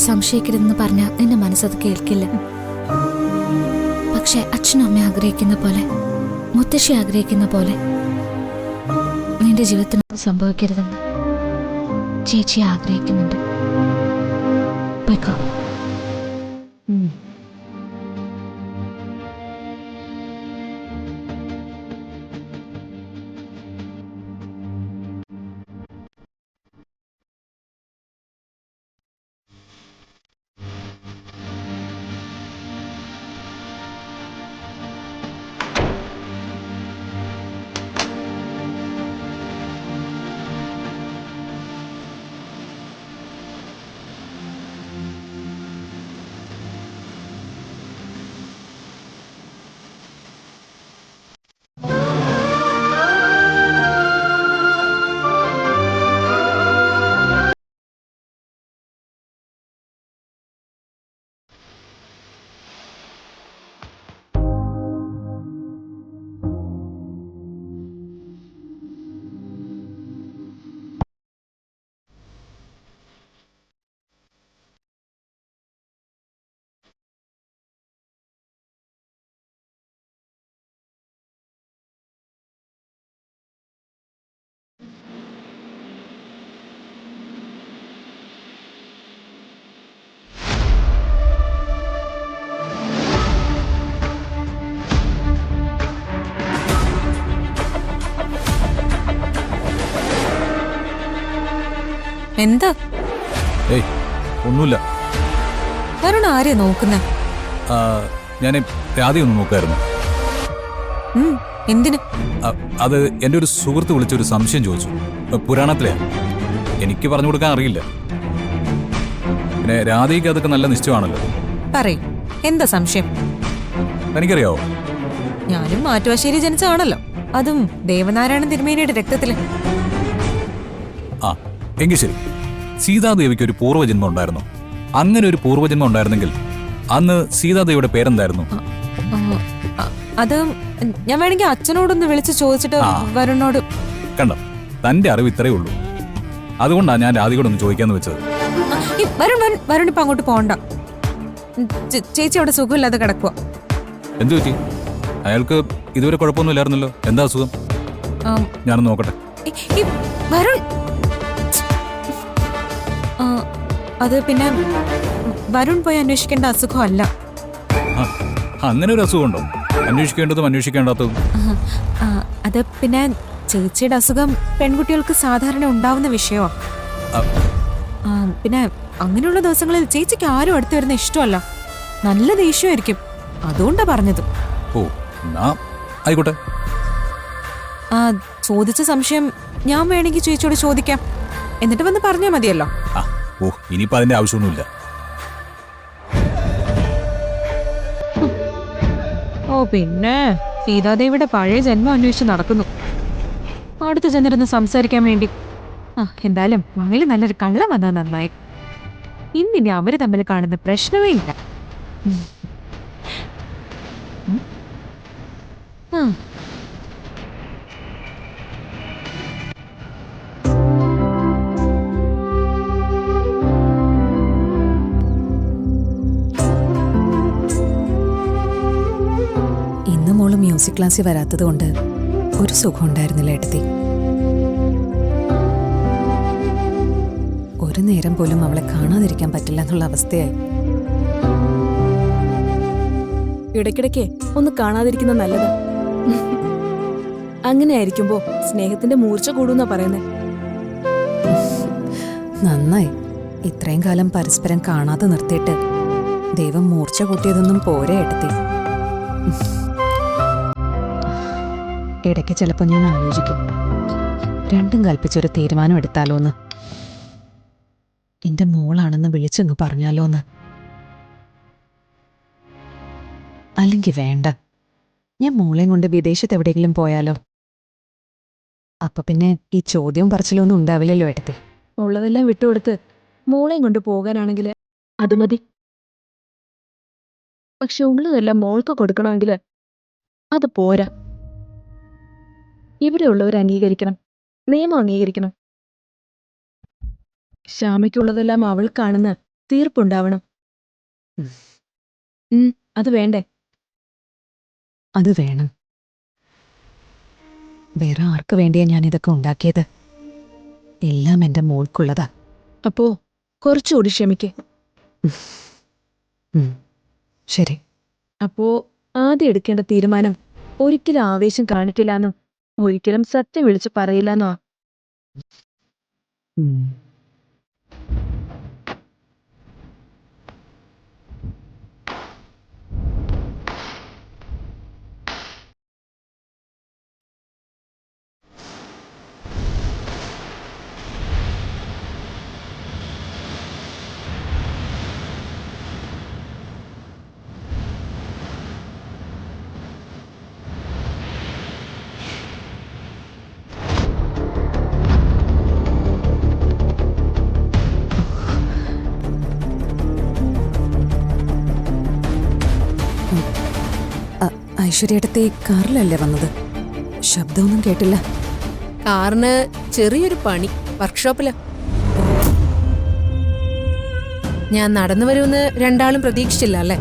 സംശയിക്കരുതെന്ന് പറഞ്ഞാൽ നിന്റെ മനസ്സത് കേൾക്കില്ല. പക്ഷെ അച്ഛനും അമ്മ ആഗ്രഹിക്കുന്ന പോലെ, മുത്തശ്ശി ആഗ്രഹിക്കുന്ന പോലെ നിന്റെ ജീവിതത്തിന് സംഭവിക്കരുതെന്ന് ചേച്ചി ആഗ്രഹിക്കുന്നുണ്ട്. പോയിക്കോ. എന്താ? ഏയ് ഒന്നുമില്ല. വരുൺ ആരെയാ നോക്കുന്നേ? ഞാൻ രാധയൊന്ന് നോക്കായിരുന്നു. എന്തിന്? അത് എൻ്റെ ഒരു സുഹൃത്ത് വിളിച്ചൊരു സംശയം ചോദിച്ചു. പുരാണത്തിലെയാ, എനിക്ക് പറഞ്ഞു കൊടുക്കാൻ അറിയില്ല. പിന്നെ രാധയ്ക്ക് അതൊക്കെ നല്ല നിശ്ചയമാണല്ലോ. പറയൂ, എന്താ സംശയം? എനിക്കറിയാവോ? ഞാനും മാറ്റുവാശ്ശേരി ജനിച്ചതാണല്ലോ, അതും ദേവനാരായണൻ തിരുമേനിയുടെ രക്തത്തില്. ആ എങ്കിൽ ശരി, സീതാദേവിക്ക് ഒരു പൂർവ്വജന്മം ഉണ്ടായിരുന്നു. അങ്ങനെ ഒരു പൂർവ്വജന്മം ഉണ്ടായിരുന്നെങ്കിൽ അന്ന് സീതാദേവിയുടെ പേരെന്തായിരുന്നു? അത് ഞാൻ വേണമെങ്കിൽ അച്ഛനോടൊന്ന് വിളിച്ച് ചോദിച്ചിട്ട് വരുണോട്. കണ്ടോ, തന്റെ അറിവ് ഇത്രയേ ഉള്ളൂ. അതുകൊണ്ടാണ് ഞാൻ രാധികയോടൊന്ന് ചോദിക്കാന്ന് വെച്ചത്. വരുൺ ഇപ്പൊ അങ്ങോട്ട് പോകണ്ട. ചേച്ചി അവിടെ സുഖമില്ലാതെ കിടക്കുക. എന്തു പറ്റി? അയാൾക്ക് ഇതുവരെ കുഴപ്പമൊന്നുമില്ലായിരുന്നല്ലോ. എന്താ അസുഖം? ഞാനൊന്ന് നോക്കട്ടെ. വരുൺ, അത് പിന്നെ വരുൺ പോയി അന്വേഷിക്കേണ്ട അസുഖമല്ല. അങ്ങനെ ഒരു അസുഖമുണ്ടോ? അന്വേഷിക്കേണ്ടതും അന്വേഷിക്കേണ്ടാത്തതും? അത് പിന്നെ ചേച്ചിയുടെ അസുഖം പെൺകുട്ടികൾക്ക് സാധാരണ ഉണ്ടാവുന്ന വിഷയമാണ്. പിന്നെ അങ്ങനെയുള്ള ദിവസങ്ങളിൽ ചേച്ചിക്ക് ആരും അടുത്ത് വരുന്ന ഇഷ്ടമല്ല, നല്ല ദേഷ്യമായിരിക്കും. അതുകൊണ്ടാ പറഞ്ഞത്. ഓ, ആയിക്കോട്ടെ. ചോദിച്ച സംശയം ഞാൻ വേണമെങ്കിൽ ചേച്ചിയോട് ചോദിക്കാം, എന്നിട്ട് വന്ന് പറഞ്ഞാൽ മതിയല്ലോ. ഓ, ഇനിയിപ്പോ അതിന്റെ ആവശ്യമൊന്നുമില്ല. ഓ പിന്നെ സീതാദേവിയുടെ പഴയ ജന്മം അന്വേഷിച്ച് നടക്കുന്നു. അടുത്ത് ചെന്നിരുന്ന് സംസാരിക്കാൻ വേണ്ടി. എന്തായാലും മകളിൽ നല്ലൊരു കള്ളം വന്നാൽ നന്നായി. ഇന്നിനി അവര് തമ്മിൽ കാണുന്ന പ്രശ്നമേ ഇല്ല. ഇന്ന് മോള് മ്യൂസിക് ക്ലാസ്സിൽ വരാത്തത് കൊണ്ട് ഒരു സുഖം ഉണ്ടായിരുന്നില്ല ഏട്ടത്തി. ഒരു നേരം പോലും അവളെ കാണാതിരിക്കാൻ പറ്റില്ല എന്നുള്ള അവസ്ഥയായി. ഇടയ്ക്കിടയ്ക്ക് ഒന്ന് കാണാതിരിക്കുന്ന നല്ലതാ. അങ്ങനെ ആയിരിക്കുമ്പോ സ്നേഹത്തിന്റെ മൂർച്ച കൂടുന്നാ പറയുന്നേ. നന്നായി, ഇത്രയും കാലം പരസ്പരം കാണാതെ നിർത്തിയിട്ട് ദൈവം മൂർച്ച കൂട്ടിയതൊന്നും പോരെ ഏട്ടത്തി. ഇടയ്ക്ക് ചിലപ്പോൾ ഞാൻ ആലോചിക്കും, രണ്ടും കൽപ്പിച്ചൊരു തീരുമാനം എടുത്താലോന്ന്. എന്റെ മോളാണെന്ന് വിളിച്ചെന്ന് പറഞ്ഞാലോന്ന്. അല്ലെങ്കിൽ വേണ്ട, ഞാൻ മോളെയും കൊണ്ട് വിദേശത്ത് എവിടെയെങ്കിലും പോയാലോ? അപ്പൊ പിന്നെ ഈ ചോദ്യവും പറച്ചിലൊന്നും ഉണ്ടാവില്ലല്ലോ ഏട്ടത്തി. ഉള്ളതെല്ലാം വിട്ടുകൊടുത്ത് മോളെയും കൊണ്ട് പോകാനാണെങ്കിൽ അത് മതി. പക്ഷെ ഉള്ളതെല്ലാം മോൾക്ക് കൊടുക്കണമെങ്കിൽ അത് പോരാ. ഇവിടെയുള്ളവർ അംഗീകരിക്കണം, നിയമം അംഗീകരിക്കണം. ശ്യാമയ്ക്കുള്ളതെല്ലാം അവൾക്കാണെന്ന് തീർപ്പുണ്ടാവണം. അത് വേണ്ടേ? അത് വേണം. വേറെ ആർക്ക് വേണ്ടിയാ ഞാൻ ഇതൊക്കെ ഉണ്ടാക്കിയത്? എല്ലാം എൻ്റെ മോൾക്കുള്ളതാ. അപ്പോ കുറച്ചുകൂടി ക്ഷമിക്ക്. ശരി. അപ്പോ ആദ്യം എടുക്കേണ്ട തീരുമാനം ഒരിക്കലും ആവേശം കാണിക്കില്ലാന്നും ഒരിക്കലും സത്യം വിളിച്ചു പറയില്ലെന്നോ? ഉം. ഐശ്വര്യടത്തെ കാറിലല്ലേ വന്നത്? ശബ്ദമൊന്നും കേട്ടില്ല. കാറിന് ചെറിയൊരു പണി വർക്ക്ഷോപ്പില്. ഞാൻ നടന്നു വരുമെന്ന് രണ്ടാളും പ്രതീക്ഷിച്ചില്ല അല്ലേ?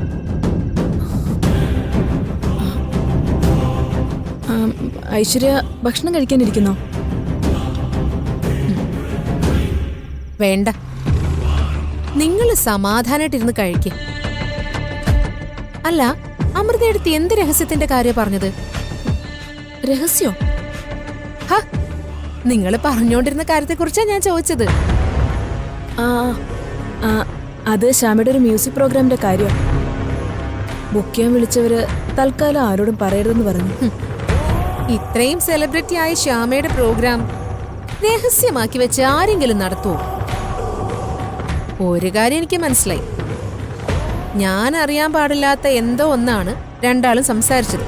ഐശ്വര്യ ഭക്ഷണം കഴിക്കാനിരിക്കുന്നോ? വേണ്ട, നിങ്ങൾ സമാധാനായിട്ടിരുന്ന് കഴിക്ക്. അല്ല, അമൃതയെടുത്ത് എന്ത് രഹസ്യത്തിന്റെ കാര്യം പറഞ്ഞത്? രഹസ്യോ? ഹ, നിങ്ങൾ പറഞ്ഞുകൊണ്ടിരുന്ന കാര്യത്തെക്കുറിച്ചാണ് ഞാൻ ചോദിച്ചത്. ആ ആ, അത് ശ്യാമയുടെ ഒരു മ്യൂസിക് പ്രോഗ്രാമിന്റെ കാര്യം. ബുക്ക് ചെയ്യാൻ വിളിച്ചവര് തൽക്കാലം ആരോടും പറയരുതെന്ന് പറഞ്ഞു. ഇത്രയും സെലിബ്രിറ്റി ആയ ശ്യാമയുടെ പ്രോഗ്രാം രഹസ്യമാക്കി വെച്ച് ആരെങ്കിലും നടത്തുമോ? ഒരു കാര്യം എനിക്ക് മനസ്സിലായി, ഞാൻ അറിയാൻ പാടില്ലാത്ത എന്തോ ഒന്നാണ് രണ്ടാളും സംസാരിച്ചത്.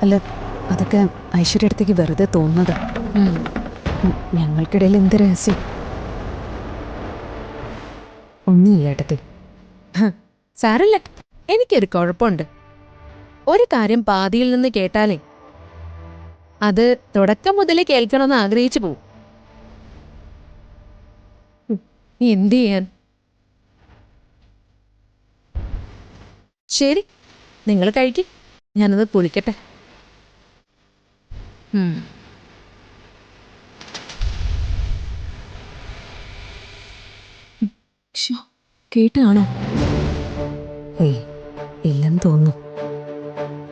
അല്ല, അതൊക്കെ ഐശ്വര്യടത്തേക്ക് വെറുതെ തോന്നുന്നത്. ഞങ്ങൾക്കിടയിൽ എന്ത് രഹസ്യം? ഒന്നുമില്ല ഏട്ടത്തി. സാരല്ല, എനിക്കൊരു കുഴപ്പമുണ്ട്. ഒരു കാര്യം പാതിയിൽ നിന്ന് കേട്ടാലേ അത് തുടക്കം മുതലേ കേൾക്കണമെന്ന് ആഗ്രഹിച്ചു പോവും. എന്ത് ചെയ്യാൻ? ശരി, നിങ്ങൾ കഴിക്ക്, ഞാനത് കുളിക്കട്ടെ. കേട്ടാണോ? ഏയ്, ഇല്ലെന്ന് തോന്നുന്നു.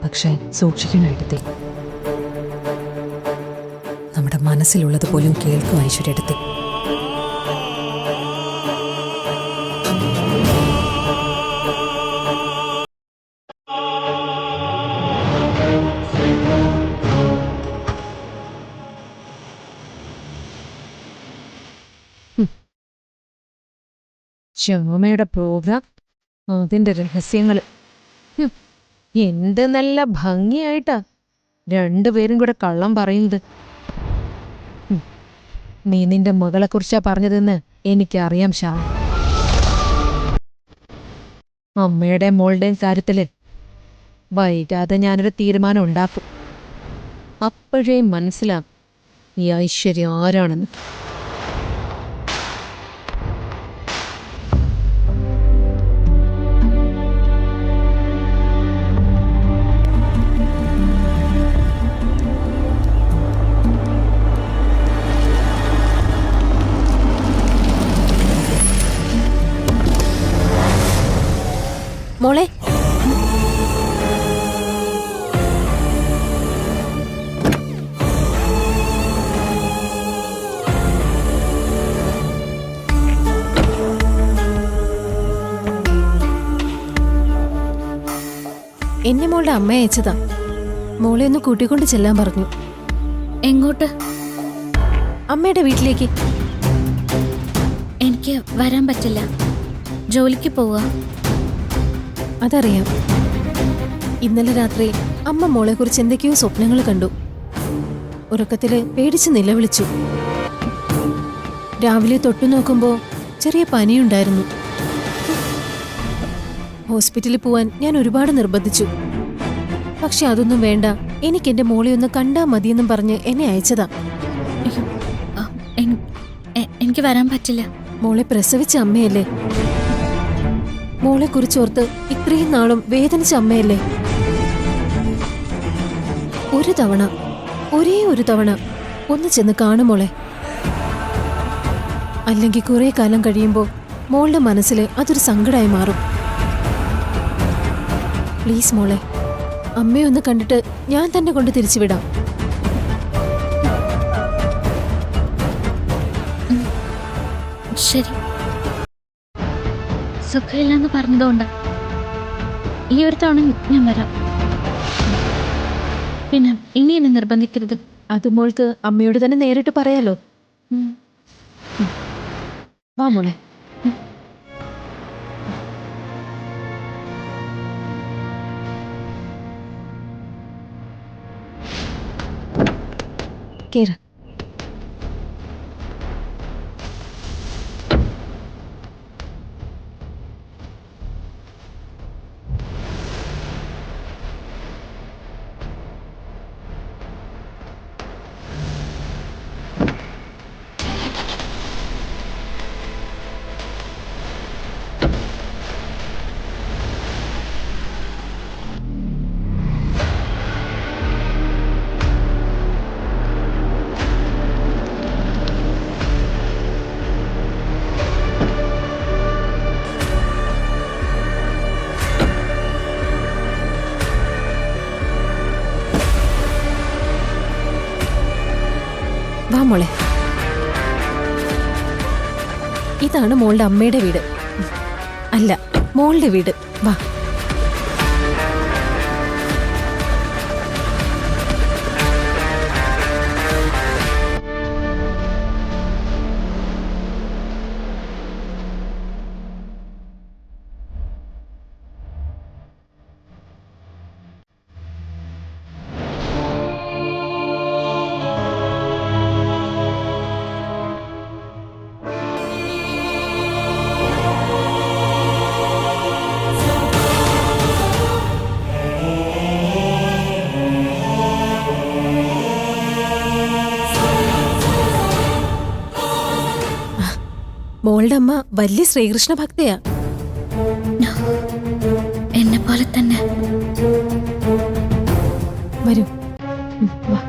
പക്ഷേ സൂക്ഷിക്കണം ഏട്ടത്തി. നമ്മുടെ മനസ്സിലുള്ളത് പോലും കേൾക്കും ഐശ്വര്യടത്തി. ശ്യാമയുടെ പ്രോഗ്രാം, അതിന്റെ രഹസ്യങ്ങൾ. എന്ത് നല്ല ഭംഗിയായിട്ടാ രണ്ടുപേരും കൂടെ കള്ളം പറയുന്നത്. നീ നിന്റെ മകളെക്കുറിച്ചാ പറഞ്ഞതെന്ന് എനിക്കറിയാം ശ്യാമ. അമ്മയുടെ മോളുടെയും കാര്യത്തില് വൈകാതെ ഞാനൊരു തീരുമാനം ഉണ്ടാക്കും. അപ്പോഴേ മനസ്സിലാവും ഈ ഐശ്വര്യം ആരാണെന്ന്. മോളെ, എന്നെ മോളുടെ അമ്മ അയച്ചതാ. മോളെ ഒന്ന് കൂട്ടിക്കൊണ്ട് ചെല്ലാൻ പറഞ്ഞു. എങ്ങോട്ട്? അമ്മയുടെ വീട്ടിലേക്ക്. എനിക്ക് വരാൻ പറ്റില്ല, ജോലിക്ക് പോവുക. അതറിയാം. ഇന്നലെ രാത്രി അമ്മ മോളെക്കുറിച്ച് എന്തൊക്കെയോ സ്വപ്നങ്ങൾ കണ്ടു. ഉറക്കത്തില് പേടിച്ച് നിലവിളിച്ചു. രാവിലെ തൊട്ടു നോക്കുമ്പോ ചെറിയ പനിയുണ്ടായിരുന്നു. ഹോസ്പിറ്റലിൽ പോവാൻ ഞാൻ ഒരുപാട് നിർബന്ധിച്ചു. പക്ഷെ അതൊന്നും വേണ്ട, എനിക്ക് എന്റെ മോളെ ഒന്ന് കണ്ടാ മതിയെന്നും പറഞ്ഞ് എന്നെ അയച്ചതാ. എനിക്ക് വരാൻ പറ്റില്ല. മോളെ പ്രസവിച്ച അമ്മയല്ലേ? മോളെ കുറിച്ചോർത്ത് ഇത്രയും നാളും വേദനിച്ച അമ്മയല്ലേ? ഒരു തവണ, ഒരേ ഒരു തവണ ഒന്ന് ചെന്ന് കാണും മോളെ. അല്ലെങ്കിൽ കുറെ കാലം കഴിയുമ്പോൾ മോളുടെ മനസ്സിൽ അതൊരു സങ്കടമായി മാറും. പ്ലീസ് മോളെ, അമ്മയൊന്ന് കണ്ടിട്ട് ഞാൻ തന്നെ കൊണ്ട് തിരിച്ചുവിടാം. ശരി. സുഖമില്ലെന്ന് പറഞ്ഞതുകൊണ്ട് ഈ ഒരു തവണ ഞാൻ വരാം. പിന്നെ ഇനി എന്നെ നിർബന്ധിക്കരുത്. അത് മോൾക്ക് അമ്മയോട് തന്നെ നേരിട്ട് പറയാലോ. വാ മോളെ. കേറ്. വാ മോളെ. ഇതാണ് മോളുടെ അമ്മയുടെ വീട്. അല്ല, മോളുടെ വീട്. വാ. മോളുടെ അമ്മ വലിയ ശ്രീകൃഷ്ണ ഭക്തയാ. എന്നെ പോലെ തന്നെ. വരൂ. വാ.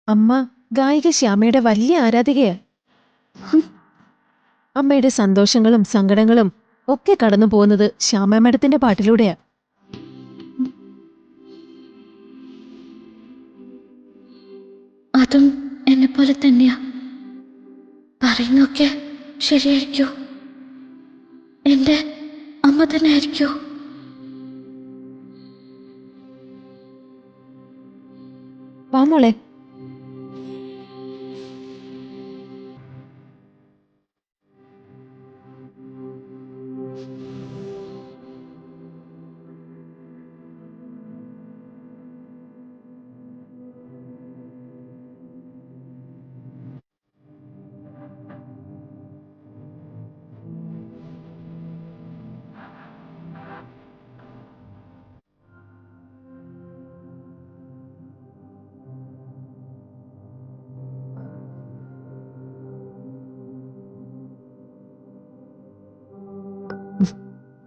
അമ്മ ഗായിക ശ്യാമയുടെ വലിയ ആരാധികയാ. അമ്മയുടെ സന്തോഷങ്ങളും സങ്കടങ്ങളും ഒക്കെ കടന്നു പോകുന്നത് ശ്യാമ മാഡത്തിന്റെ പാട്ടിലൂടെയാ. അതും എന്നെ പോലെ തന്നെയാ. പറയുന്നൊക്കെ ശരിയായിരിക്കോ? എന്റെ അമ്മ തന്നെ ആയിരിക്കോ? വാ മോളെ.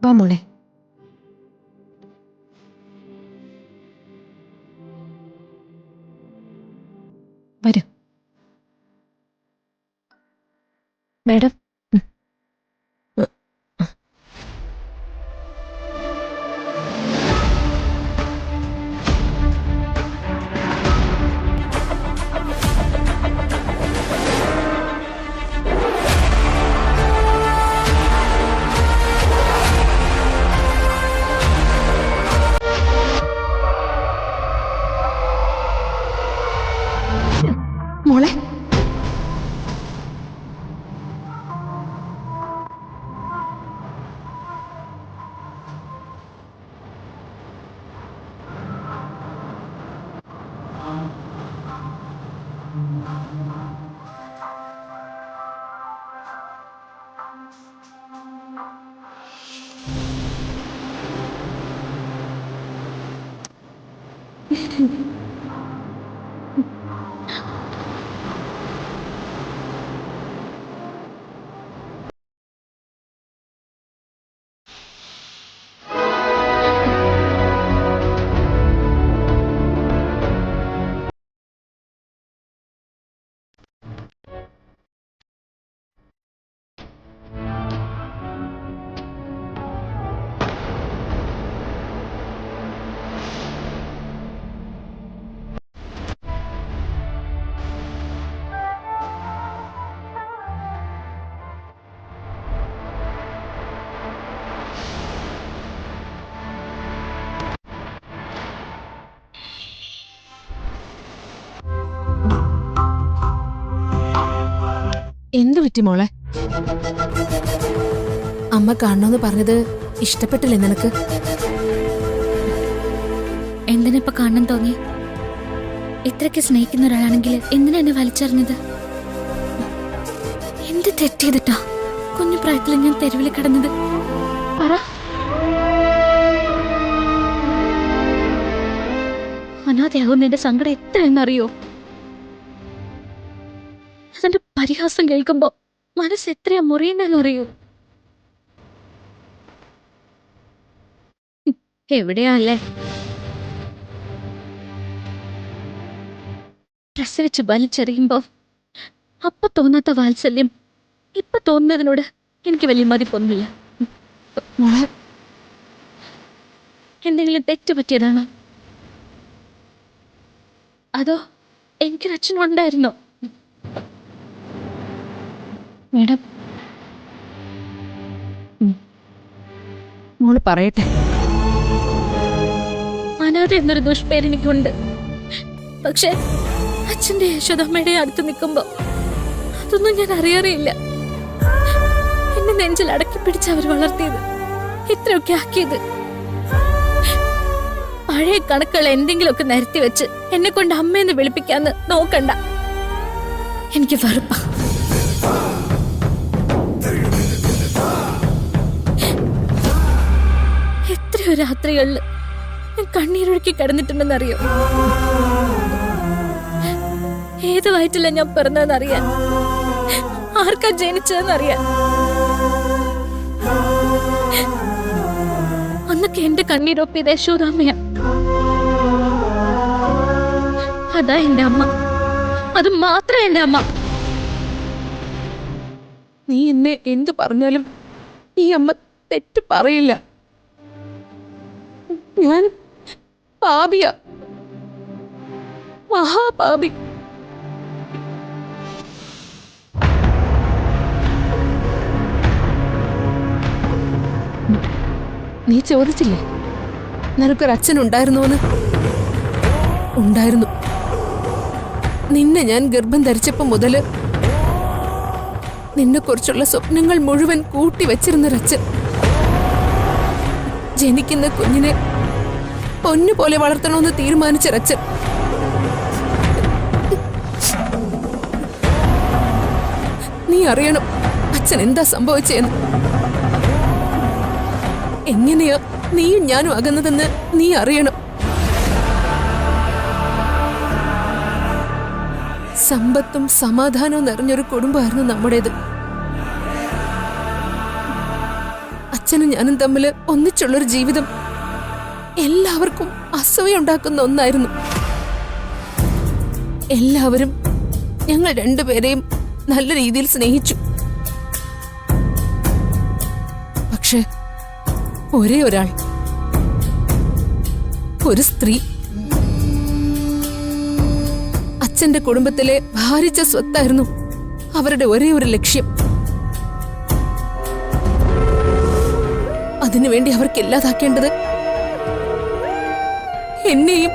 വാ മോളെ. വരൂ. മാഡം. എന്തു പറ്റി മോളെ? അമ്മ കാണണമെന്ന് പറഞ്ഞത് ഇഷ്ടപ്പെട്ടില്ലേ നിനക്ക്? എന്തിനിപ്പൊ കാണാൻ തോന്നി? ഇത്രയ്ക്ക് സ്നേഹിക്കുന്ന ഒരാളാണെങ്കിൽ എന്തിനാ എന്നെ വലിച്ചെറിഞ്ഞത്? എന്ത് തെറ്റ് ചെയ്തിട്ടാ കുഞ്ഞു പ്രായത്തിൽ ഞാൻ തെരുവിൽ കിടന്നത്? പറ. അനാഥയാകുന്നതിന്റെ സങ്കടം എത്രയെന്നറിയോ? അതിന്റെ പരിഹാസം കേൾക്കുമ്പോ മനസ്സ് എത്രയാ മുറിയുന്നറിയോ? എവിടെയാ അല്ലേ? പ്രസവിച്ച് വലിച്ചെറിയുമ്പോ അപ്പൊ തോന്നാത്ത വാത്സല്യം ഇപ്പൊ തോന്നുന്നതിനോട് എനിക്ക് വലിയ മതിപ്പൊന്നുമില്ല. മോളെ, എന്തെങ്കിലും തെറ്റ് പറ്റിയതാണോ? അതോ എനിക്കൊരച്ഛനും ഉണ്ടായിരുന്നോ? മേഡം, മോള് പറയട്ടെ. അനാഥ എന്നൊരു ദുഷ്പേര് എനിക്കുണ്ട്. പക്ഷെ അച്ഛന്റെ യശോദമ്മയുടെ അടുത്ത് നിൽക്കുമ്പോ അതൊന്നും ഞാൻ അറിയാറില്ല. എന്നെ നെഞ്ചിൽ അടക്കി പിടിച്ച് അവർ വളർത്തിയത്, ഇത്രയൊക്കെ ആക്കിയത്. പഴയ കണക്കുകൾ എന്തെങ്കിലുമൊക്കെ നിരത്തി വെച്ച് എന്നെ കൊണ്ട് അമ്മയെന്ന് വിളിപ്പിക്കാന്ന് നോക്കണ്ട. എനിക്ക് വെറുപ്പാ. എത്രയോ രാത്രികളിൽ ഞാൻ കണ്ണീരൊഴുക്കി കിടന്നിട്ടുണ്ടെന്നറിയോ? ഏത് വയറ്റില്ല ഞാൻ പിറന്നതെന്നറിയാൻ, ആർക്കാ ജനിച്ചതെന്നറിയാൻ. അന്നൊക്കെ എന്റെ കണ്ണീരൊപ്പിയത് യശോദാമ്മയാ. അതാ എന്റെ അമ്മ, അത് മാത്രമേ എന്റെ അമ്മ. നീ എന്നെ എന്തു പറഞ്ഞാലും ഈ അമ്മ തെറ്റ് പറയില്ല. ഞാൻ പാപിയാ, മഹാപാപി. നീ ചോദിച്ചില്ലേ നിനക്കൊരച്ഛനുണ്ടായിരുന്നോന്ന്? ഉണ്ടായിരുന്നു. നിന്നെ ഞാൻ ഗർഭം ധരിച്ചപ്പോ മുതല് നിന്നെ കുറിച്ചുള്ള സ്വപ്നങ്ങൾ മുഴുവൻ കൂട്ടിവെച്ചിരുന്നൊരച്ഛൻ. ജനിക്കുന്ന കുഞ്ഞിനെ പൊന്നുപോലെ വളർത്തണമെന്ന് തീരുമാനിച്ചൊരച്ഛൻ. നീ അറിയണം അച്ഛൻ എന്താ സംഭവിച്ചെന്ന്. എങ്ങനെയാ നീയും ഞാനും അകന്നതെന്ന് നീ അറിയണം. സമ്പത്തും സമാധാനവും നിറഞ്ഞൊരു കുടുംബമായിരുന്നു നമ്മുടേത്. അച്ഛനും ഞാനും തമ്മിൽ ഒന്നിച്ചുള്ളൊരു ജീവിതം എല്ലാവർക്കും അസൂയുണ്ടാക്കുന്ന ഒന്നായിരുന്നു. എല്ലാവരും ഞങ്ങൾ രണ്ടുപേരെയും നല്ല രീതിയിൽ സ്നേഹിച്ചു. പക്ഷെ ഒരേ ഒരാൾ, ഒരു സ്ത്രീ, അച്ഛന്റെ കുടുംബത്തിലെ ഭാരിച്ച സ്വത്തായിരുന്നു അവരുടെ ഒരേ ഒരു ലക്ഷ്യം. അതിനുവേണ്ടി അവർക്ക് ഇല്ലാതാക്കേണ്ടത് എന്നെയും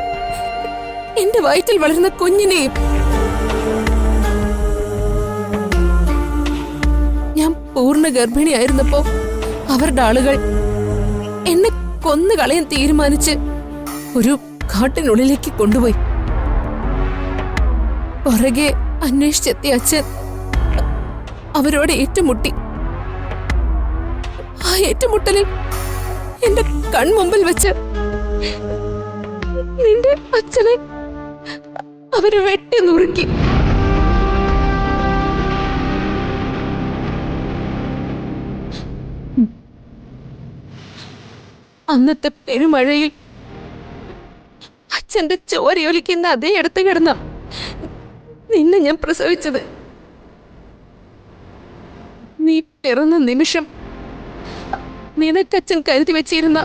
എന്റെ വയറ്റിൽ വളരുന്ന കുഞ്ഞിനെയും. ഞാൻ പൂർണ്ണ ഗർഭിണിയായിരുന്നപ്പോ അവരുടെ ആളുകൾ എന്നെ കൊന്നുകളയാൻ തീരുമാനിച്ച് ഒരു കാട്ടിനുള്ളിലേക്ക് കൊണ്ടുപോയി. പുറകെ അന്വേഷിച്ചെത്തിയ അച്ഛൻ അവരോട് ഏറ്റുമുട്ടി. ആ ഏറ്റുമുട്ടലിൽ എന്റെ കൺമുമ്പിൽ വെച്ച് നിന്റെ അച്ഛനെ അവര് വെട്ടി നുറുക്കി. അന്നത്തെ പെരുമഴയിൽ അച്ഛന്റെ ചോരയൊലിക്കുന്ന അതേ അടുത്ത് കിടന്ന നിന്നെ ഞാൻ പ്രസവിച്ചത്. നീ പിറന്ന നിമിഷം നിനക്കച്ഛൻ കരുതി വെച്ചിരുന്ന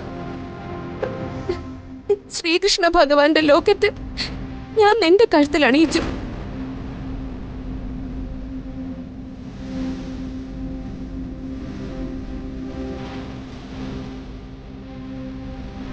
ശ്രീകൃഷ്ണ ഭഗവാന്റെ ലോക്കറ്റ് ഞാൻ നിന്റെ കഴുത്തിൽ അണിയിച്ചു.